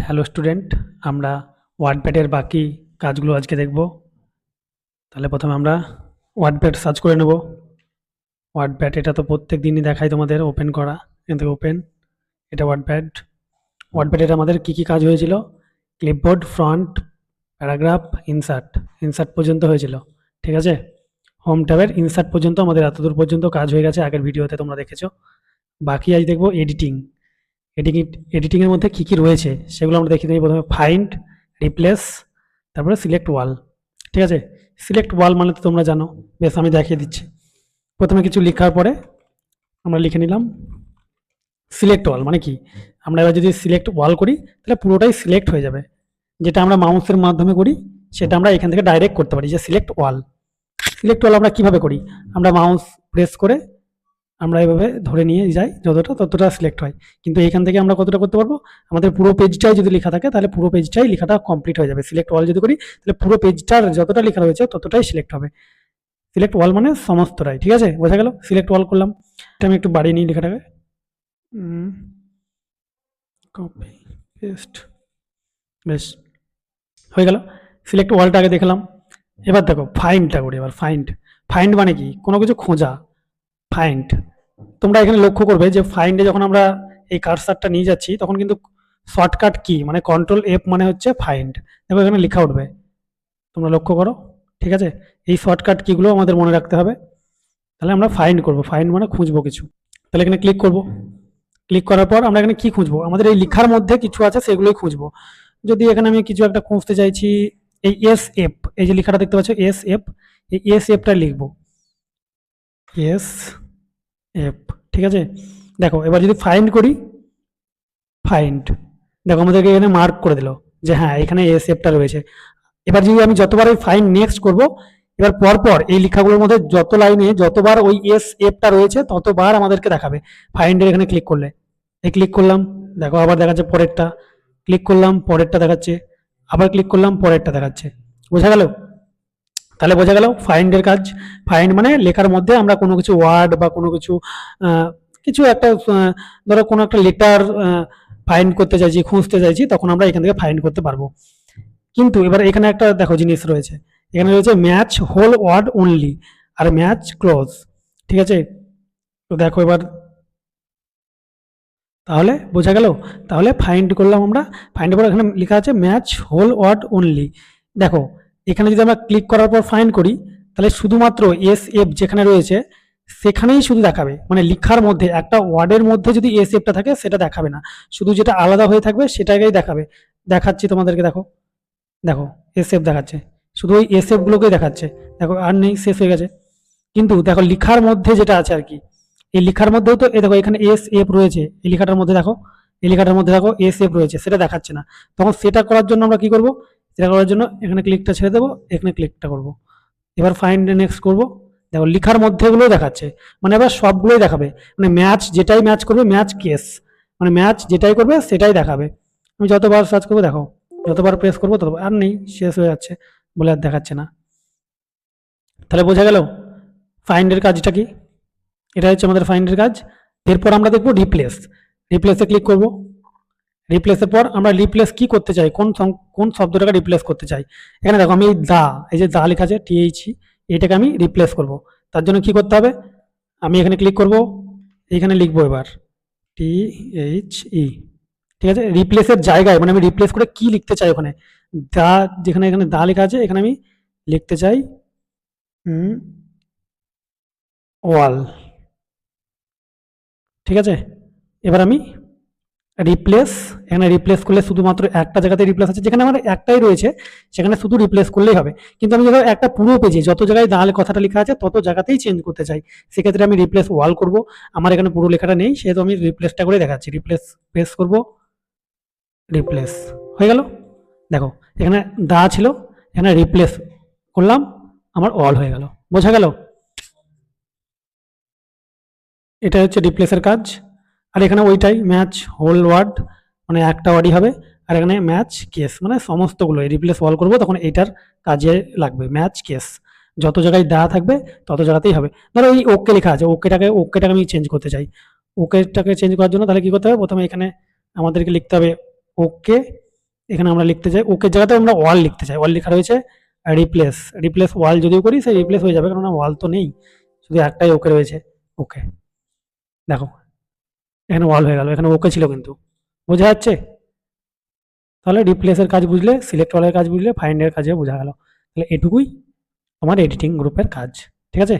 Hello student, আমরা ওয়ার্ডপ্যাডের বাকি কাজগুলো আজকে দেখব। তাহলে প্রথমে আমরা ওয়ার্ডপ্যাড সার্চ করে নেব। ওয়ার্ডপ্যাড এটা তো প্রত্যেক দিনই দেখাই তোমাদের ওপেন করা, এখান থেকে ওপেন। এটা ওয়ার্ডপ্যাড। ওয়ার্ডপ্যাডের আমাদের কী কী কাজ হয়েছিল? Clipboard, front, paragraph, insert. Insert পর্যন্ত হয়েছিল, ঠিক আছে। হোম ট্যাবের ইনসার্ট পর্যন্ত আমাদের এতদূর পর্যন্ত কাজ হয়ে গেছে, আগের ভিডিওতে তোমরা দেখেছো। বাকি আজ দেখবো এডিটিং। এডিটিংয়ের মধ্যে কী কী রয়েছে সেগুলো আমরা দেখে নিই। প্রথমে ফাইন্ড, রিপ্লেস, তারপরে সিলেক্ট ওয়াল, ঠিক আছে। সিলেক্ট ওয়াল মানে তো তোমরা জানো, বেশ আমি দেখিয়ে দিচ্ছি। প্রথমে কিছু লেখার পরে আমরা লিখে নিলাম সিলেক্ট ওয়াল মানে কি। আমরা এবার যদি সিলেক্ট ওয়াল করি তাহলে পুরোটাই সিলেক্ট হয়ে যাবে। যেটা আমরা মাউসের মাধ্যমে করি সেটা আমরা এখান থেকে ডাইরেক্ট করতে পারি, যে সিলেক্ট ওয়াল। সিলেক্ট ওয়াল আমরা কীভাবে করি? আমরা মাউস প্রেস করে আমরা এভাবে ধরে নিয়ে যাই, যতটা ততটা সিলেক্ট হয়। কিন্তু এখান থেকে আমরা কতটা করতে পারবো? আমাদের পুরো পেজটাই যদি লেখা থাকে তাহলে পুরো পেজটাই লেখাটা কমপ্লিট হয়ে যাবে। সিলেক্ট ওয়াল যদি করি তাহলে পুরো পেজটার যতটা লেখা রয়েছে ততটাই সিলেক্ট হবে। সিলেক্ট ওয়াল মানে সমস্তটাই, ঠিক আছে, বোঝা গেল। সিলেক্ট ওয়াল করলাম, এটা আমি একটু বাড়িয়ে নিই লেখাটাকে, কপি পেস্ট, বেশ হয়ে গেল। সিলেক্ট ওয়ালটা আগে দেখলাম। এবার দেখো ফাইন্ডটা করি। এবার ফাইন্ড, ফাইন্ড মানে কি? কোনো কিছু খোঁজা, ফাইন্ড। তোমরা এখানে লক্ষ্য করবে যে ফাইন্ডে যখন আমরা এই কার্সারটা নিয়ে যাচ্ছি তখন কিন্তু শর্টকাট কি মানে কন্ট্রোল এফ মানে হচ্ছে ফাইন্ড। দেখো এখানে লেখা উঠবে, তোমরা লক্ষ্য করো, ঠিক আছে। এই শর্টকাট কিগুলো আমাদের মনে রাখতে হবে। তাহলে আমরা ফাইন্ড করব, ফাইন্ড মানে খুঁজবো কিছু। তাহলে এখানে ক্লিক করব। ক্লিক করার পর আমরা এখানে কি খুঁজবো? আমাদের এই লেখার মধ্যে কিছু আছে সেগুলোই খুঁজবো। যদি এখানে আমি কিছু একটা খুঁজতে চাইছি, এই এস এফ, এই যে লেখাটা দেখতে পাচ্ছ এস এফ, এই এস এফটা লিখবো, এস এফ, ঠিক আছে। দেখো এবার যদি ফাইন্ড করি, ফাইন্ড, দেখো আমাদেরকে এখানে মার্ক করে দিল যে হ্যাঁ এখানে এস এফটা রয়েছে। এবার যদি আমি যতবার ওই ফাইন্ড নেক্সট করব, এবার পরপর এই লেখাগুলোর মধ্যে যত লাইনে যতবার ওই এস এফটা রয়েছে ততবার আমাদেরকে দেখাবে ফাইন্ডের এখানে ক্লিক করলে। এই ক্লিক করলাম, দেখো আবার দেখাচ্ছে পরেরটা, ক্লিক করলাম পরেরটা দেখাচ্ছে, আবার ক্লিক করলাম পরেরটা দেখাচ্ছে। বোঝা গেল? তাহলে বোঝা গেল ফাইন্ডের কাজ। ফাইন্ড মানে লেখার মধ্যে আমরা কোনো কিছু ওয়ার্ড বা কোনো কিছু কিছু একটা ধরো কোনো একটা লেটার ফাইন্ড করতে চাইছি, খুঁজতে চাইছি, তখন আমরা এখান থেকে ফাইন্ড করতে পারবো। কিন্তু এবার এখানে একটা দেখো জিনিস রয়েছে, এখানে রয়েছে ম্যাচ হোল ওয়ার্ড অনলি আর ম্যাচ ক্লোজ, ঠিক আছে। তো দেখো এবার তাহলে বোঝা গেল। তাহলে ফাইন্ড করলাম আমরা, ফাইন্ড পর এখানে লেখা আছে ম্যাচ হোল ওয়ার্ড অনলি। দেখো এখানে যদি আমরা ক্লিক করার পর ফাইন্ড করি তাহলে শুধুমাত্র এস এফ যেখানে রয়েছে সেখানেই শুধু দেখাবে, মানে লেখার মধ্যে একটা ওয়ার্ডের মধ্যে যদি এস এফটা থাকে সেটা দেখাবে না, শুধু যেটা আলাদা হয়ে থাকবে সেটাকেই দেখাবে। দেখাচ্ছি তোমাদেরকে, দেখো দেখো এস এফ দেখাচ্ছে, শুধু ওই এস এফ গুলোকেই দেখাচ্ছে। দেখো আর নেই, শেষ হয়ে গেছে। কিন্তু দেখো লেখার মধ্যে যেটা আছে আর কি, এই লেখার মধ্যেও তো দেখো এখানে এস এফ রয়েছে, এই লেখাটার মধ্যে দেখো, এই লেখাটার মধ্যে দেখো এস এফ রয়েছে, সেটা দেখাচ্ছে না। তখন সেটা করার জন্য আমরা কি করব? সেটা করার জন্য এখানে ক্লিকটা ছেড়ে দেবো, এখানে ক্লিকটা করব। এবার ফাইন্ড নেক্সট করব। দেখো লেখার মধ্যেগুলো দেখাচ্ছে, মানে এবার সবগুলোই দেখাবে, মানে ম্যাচ যেটাই ম্যাচ করবে, ম্যাচ কেস মানে ম্যাচ যেটাই করবে সেটাই দেখাবে। আমি যতবার সার্চ করবো, দেখো যতবার প্রেস করবো ততবার, আর নেই, শেষ হয়ে যাচ্ছে বলে আর দেখাচ্ছে না। তাহলে বোঝা গেল ফাইন্ডের কাজটা কি। এটা হচ্ছে আমাদের ফাইন্ডের কাজ। এরপর আমরা দেখবো রিপ্লেস। রিপ্লেসে ক্লিক করব। রিপ্লেসের পর আমরা রিপ্লেস কি করতে চাই, কোন শব্দটাকে রিপ্লেস করতে চাই। এখানে দেখো আমি দা, এই যে দা লেখা আছে টিএইচই, এটাকে আমি রিপ্লেস করব। তার জন্য কি করতে হবে? আমি এখানে ক্লিক করব, এখানে লিখবো এবার টিএইচই, ঠিক আছে। রিপ্লেসের জায়গায় মানে আমি রিপ্লেস করে কি লিখতে চাই, ওখানে দা, যেখানে এখানে দা লেখা আছে এখানে আমি লিখতে চাই ওয়াল, ঠিক আছে। এবার আমি রিপ্লেস, এখানে রিপ্লেস করলে শুধুমাত্র একটা জায়গাতে রিপ্লেস আছে, যেখানে আমার একটাই রয়েছে সেখানে শুধু রিপ্লেস করলেই হবে। কিন্তু আমি যখন একটা পুরো পেজে যত জায়গায় দাঁড়ালে কথাটা লেখা আছে তত জায়গাতেই চেঞ্জ করতে চাই, সেক্ষেত্রে আমি রিপ্লেস ওয়াল করব। আমার এখানে পুরো লেখাটা নেই, সেহেতু আমি রিপ্লেসটা করে দেখাচ্ছি। রিপ্লেস প্রেস করব, রিপ্লেস হয়ে গেল। দেখো এখানে দা ছিল, এখানে রিপ্লেস করলাম, আমার অল হয়ে গেল। বোঝা গেল? এটা হচ্ছে রিপ্লেসের কাজ। আর এখানে ওইটাই ম্যাচ হোল ওয়ার্ড, মানে একটা ওয়ার্ডই হবে। আর এখানে ম্যাচ কেস মানে সমস্তগুলো রিপ্লেস অল করবো, তখন এইটার কাজে লাগবে ম্যাচ কেস। যত জায়গায় দেওয়া থাকবে তত জায়গাতেই হবে। ধরো এই ওকে লেখা আছে, ওকেটাকে আমি চেঞ্জ করতে চাই। ওকেটাকে চেঞ্জ করার জন্য তাহলে কি করতে হবে? প্রথমে এখানে আমাদেরকে লিখতে হবে ওকে, এখানে আমরা লিখতে চাই ওকে জায়গাতে আমরা ওয়াল লিখতে চাই, ওয়াল লেখা রয়েছে, রিপ্লেস রিপ্লেস ওয়াল যদিও করি সে রিপ্লেস হয়ে যাবে, কারণ ওয়াল তো নেই, শুধু একটাই ওকে রয়েছে। ওকে, দেখো এখানে ওয়াল হয়ে গেল, এখানে ওকে ছিল কিন্তু, বোঝা যাচ্ছে? তাহলে রিপ্লেসের কাজ বুঝলে, সিলেক্ট অলের কাজ বুঝলে, ফাইন্ডের কাজে বোঝা গেল। তাহলে এটুকুই তোমার এডিটিং গ্রুপের কাজ, ঠিক আছে?